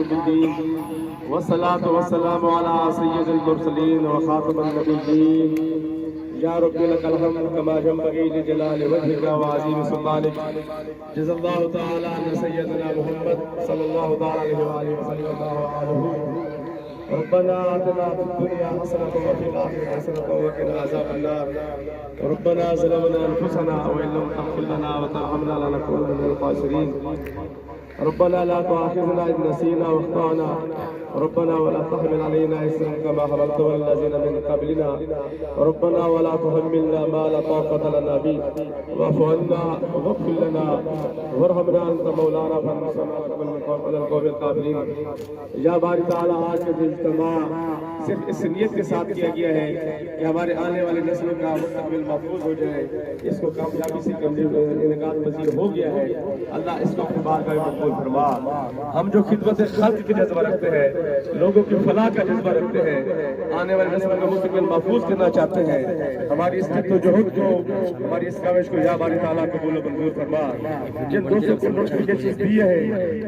الدين والصلاة والسلام على سيد المرسلين وخاتم النبيين يا رب لك الحمد كما ينبغي لجلال وجهك وعظيم سلطانك. جزا الله تعالى عن سيدنا محمد صلى الله تعالى عليه وآله وسلم وآله. ربنا آتنا في الدنيا حسنة وفي الآخرة حسنة وقنا عذاب النار. ربنا ظلمنا أنفسنا وإن لم تغفر لنا وترحمنا لنكونن من الخاسرين. ربنا لا تؤاخذنا إن نسينا واخطأنا. ربنا ولا تحمل علينا إصرا كما حملته على الذين من قبلنا. ربنا ولا تحملنا ما لا طاقة لنا به واعف عنا واغفر لنا وارحمنا أنت مولانا فانصرنا على القوم الكافرين. یا باری تعالیٰ آج کا جو اجتماع صرف اس نیت کے ساتھ کیا گیا ہے کہ ہمارے آنے والی نسلوں کا مستقبل محفوظ ہو جائے، اس کو کامیابی سے انعقاد پذیر ہو گیا ہے. اللہ اس کو اپنی بارگاہ میں قبول فرما. ہم جو خدمت خلق کا جذبہ رکھتے ہیں، لوگوں کی فلاح کا جذبہ رکھتے ہیں، آنے والے نسلوں کا مستقبل محفوظ کرنا چاہتے ہیں، ہماری اس جدوجہد کو، ہماری اس کاوش کو یا باری تعالیٰ قبول و منظور فرما. جن دوستوں کو نوٹیفیکیشن دی ہے،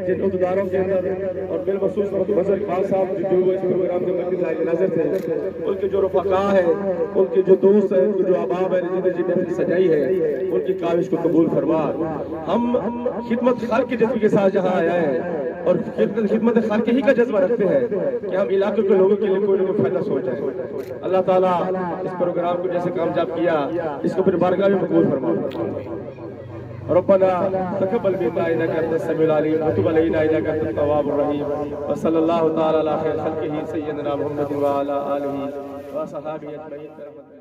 جن عہدیداروں کے اندر اور بالخصوص مظہر خان صاحب جو اس پروگرام کے مرکز نظر تھے، ان کے جو رفقاء ہیں، ان کے جو دوست ہیں، ان کے جو احباب ہیں جنہوں نے یہ محفل سجائی ہے، ان کی کاوش کو قبول فرما. ہم خدمت خلق کے جذبے کے ساتھ جہاں آیا ہے اور خدمت خلق ہی کا جذبہ رکھتے ہیں کہ ہم علاقے کے لوگوں کے لیے کوئی نہ کوئی فائدہ سوچیں. اللہ تعالیٰ اس پروگرام کو جیسے کامیاب کیا، اس کو پھر بارگاہ میں قبول فرما. ربنا تقبل منا انك انت السميع العليم وتب علينا انك انت التواب الرحيم. وصلى الله تعالى على خير خلقه سيدنا محمد وعلى اله وصحبه اجمعين.